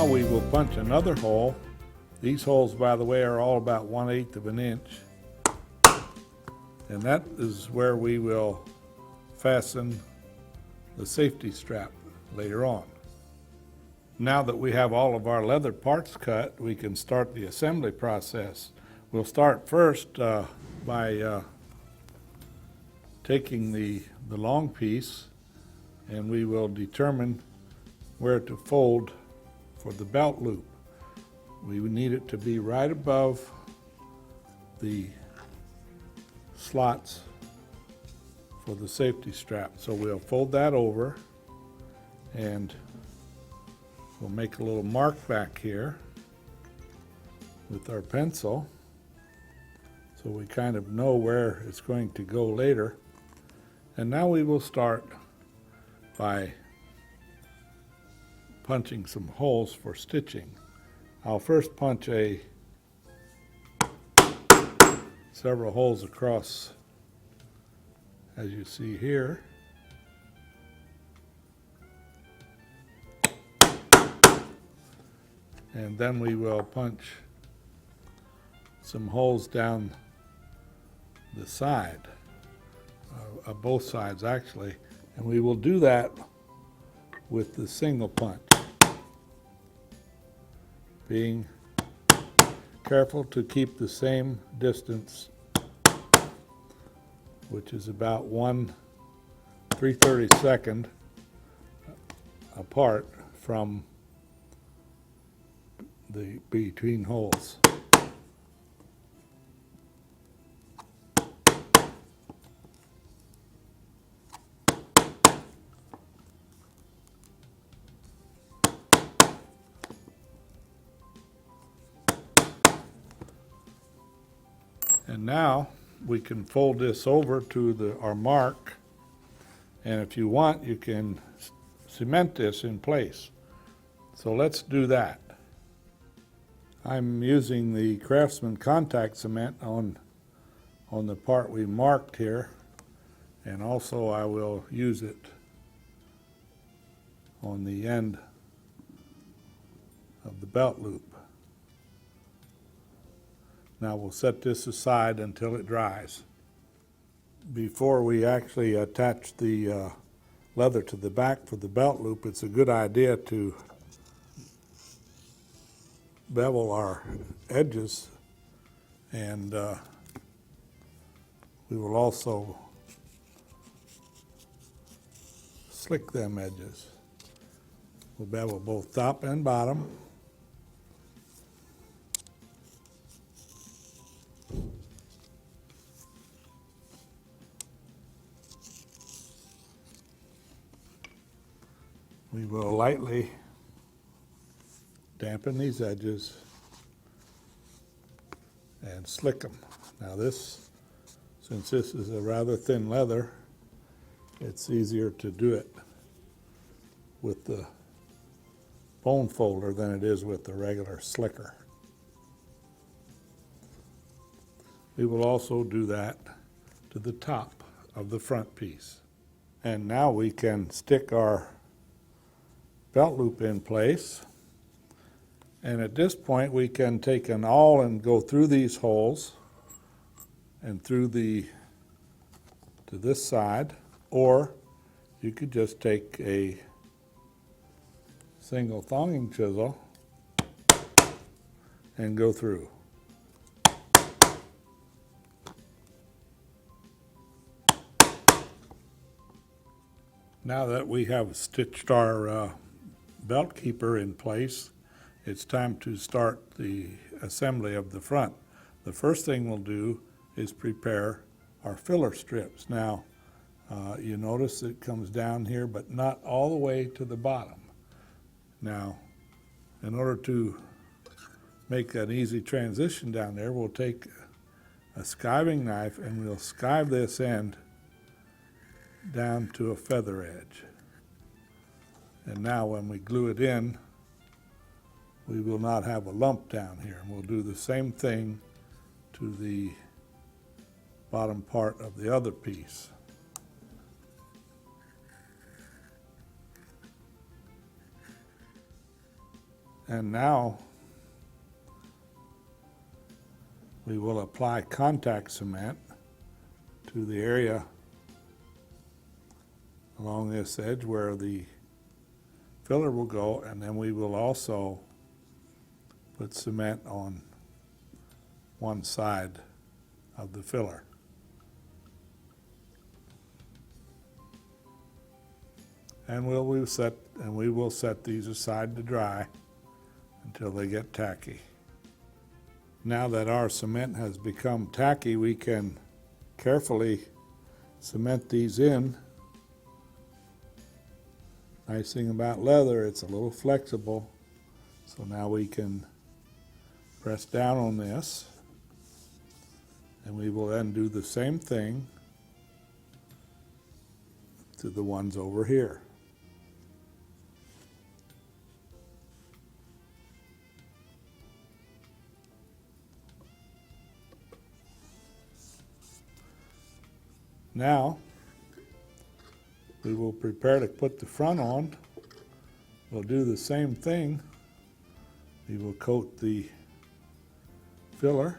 now we will punch another hole. These holes, by the way, are all about 1/8 of an inch. And that is where we will fasten the safety strap later on. Now that we have all of our leather parts cut, we can start the assembly process. We'll start first by taking the long piece, and we will determine where to fold for the belt loop. We need it to be right above the slots for the safety strap. So we'll fold that over, and we'll make a little mark back here with our pencil so we kind of know where it's going to go later. And now we will start by punching some holes for stitching. I'll first punch several holes across, as you see here. And then we will punch some holes down the side, both sides actually, and we will do that with the single punch, being careful to keep the same distance, which is about 1/332 apart from the between holes. And now we can fold this over to our mark, and if you want, you can cement this in place. So let's do that. I'm using the Craftsman contact cement on the part we marked here, and also I will use it on the end of the belt loop. Now we'll set this aside until it dries. Before we actually attach the leather to the back for the belt loop, it's a good idea to bevel our edges, and we will also slick them edges. We'll bevel both top and bottom. We will lightly dampen these edges and slick them. Now since this is a rather thin leather, it's easier to do it with the bone folder than it is with the regular slicker. We will also do that to the top of the front piece. And now we can stick our belt loop in place. And at this point we can take an awl and go through these holes and through to this side, or you could just take a single thonging chisel and go through. Now that we have stitched our belt keeper in place, it's time to start the assembly of the front. The first thing we'll do is prepare our filler strips. Now, you notice it comes down here, but not all the way to the bottom. Now, in order to make an easy transition down there, we'll take a skiving knife and we'll skive this end down to a feather edge. And now when we glue it in, we will not have a lump down here. And we'll do the same thing to the bottom part of the other piece. And now we will apply contact cement to the area along this edge where the filler will go, and then we will also put cement on one side of the filler. And we will set these aside to dry until they get tacky. Now that our cement has become tacky, we can carefully cement these in. Nice thing about leather, it's a little flexible. So now we can press down on this, and we will then do the same thing to the ones over here. Now, we will prepare to put the front on. We'll do the same thing. We will coat the filler,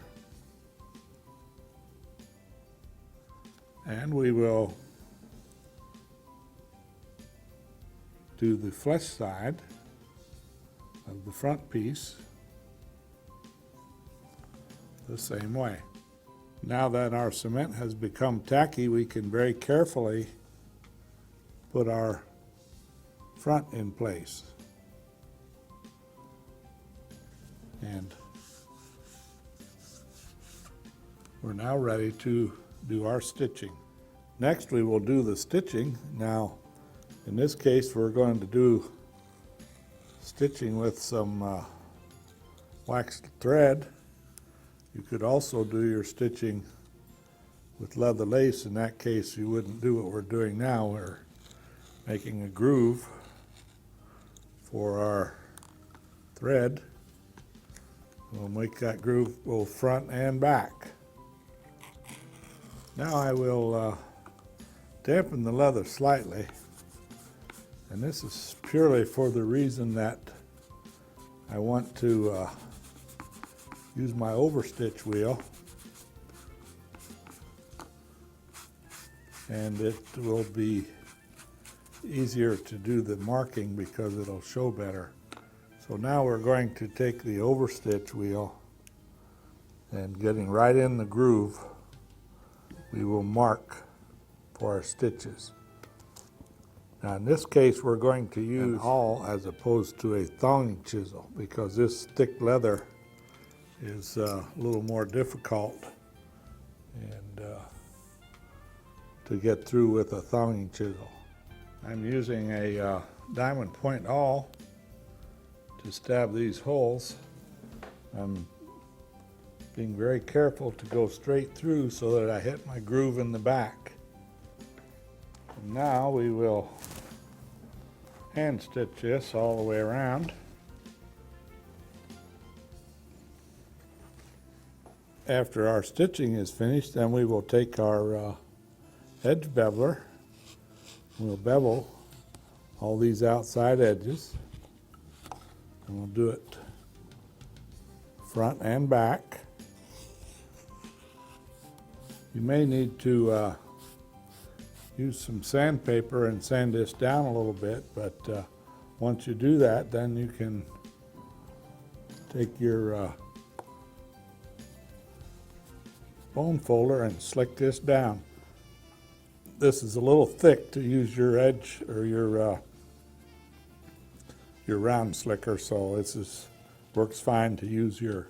and we will do the flesh side of the front piece the same way. Now that our cement has become tacky, we can very carefully put our front in place. And we're now ready to do our stitching. Next, we will do the stitching. Now, in this case, we're going to do stitching with some waxed thread. You could also do your stitching with leather lace. In that case, you wouldn't do what we're doing now. We're making a groove for our thread. We'll make that groove both front and back. Now I will dampen the leather slightly, and this is purely for the reason that I want to use my overstitch wheel, and it will be easier to do the marking because it'll show better. So now we're going to take the overstitch wheel, and getting right in the groove, we will mark for our stitches. Now in this case, we're going to use an awl as opposed to a thonging chisel, because this thick leather is a little more difficult and to get through with a thonging chisel. I'm using a diamond point awl to stab these holes. I'm being very careful to go straight through so that I hit my groove in the back. And now we will hand stitch this all the way around. After our stitching is finished, then we will take our edge beveler. We'll bevel all these outside edges, and we'll do it front and back. You may need to use some sandpaper and sand this down a little bit, but once you do that, then you can take your bone folder and slick this down. This is a little thick to use your edge or your round slicker, so this works fine to use your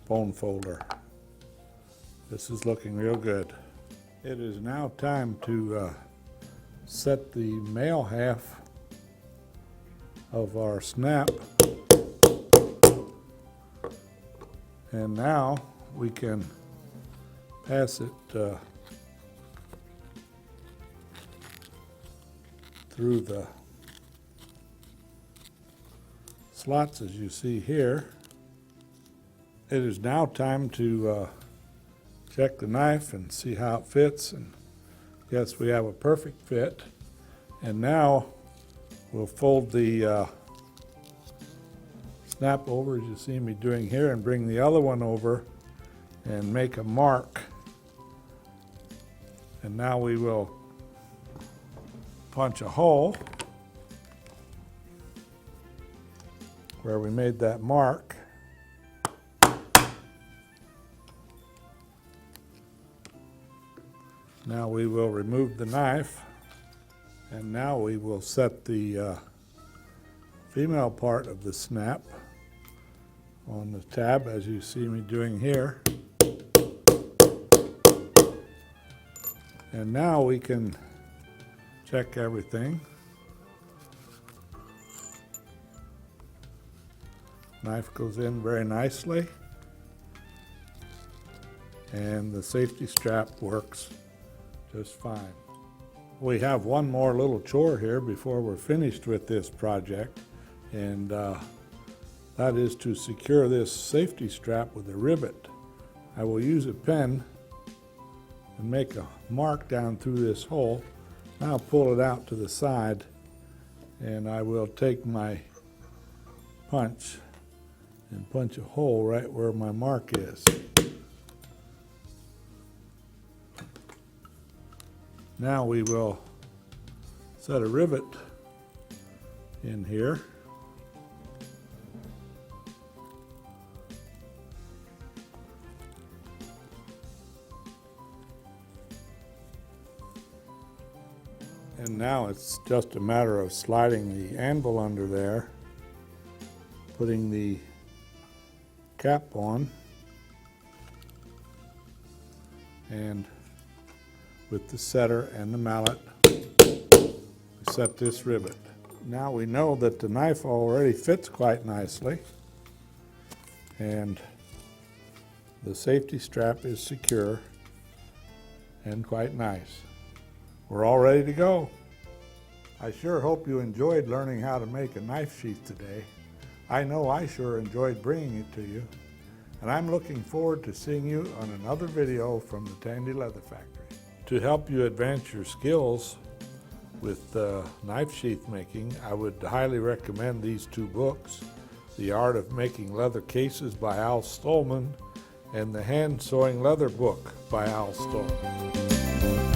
bone folder. This is looking real good. It is now time to set the male half of our snap, and now we can pass it through the slots as you see here. It is now time to check the knife and see how it fits, and yes, we have a perfect fit. And now we'll fold the snap over as you see me doing here and bring the other one over and make a mark. And now we will punch a hole where we made that mark. Now we will remove the knife, and now we will set the female part of the snap on the tab as you see me doing here. And now we can check everything. Knife goes in very nicely, and the safety strap works just fine. We have one more little chore here before we're finished with this project, and that is to secure this safety strap with a rivet. I will use a pen and make a mark down through this hole. Now I'll pull it out to the side, and I will take my punch and punch a hole right where my mark is. Now we will set a rivet in here. And now it's just a matter of sliding the anvil under there, putting the cap on, and with the setter and the mallet, we set this rivet. Now we know that the knife already fits quite nicely, and the safety strap is secure and quite nice. We're all ready to go. I sure hope you enjoyed learning how to make a knife sheath today. I know I sure enjoyed bringing it to you, and I'm looking forward to seeing you on another video from the Tandy Leather Factory. To help you advance your skills with knife sheath making, I would highly recommend these two books, The Art of Making Leather Cases by Al Stolman and The Hand Sewing Leather Book by Al Stolman.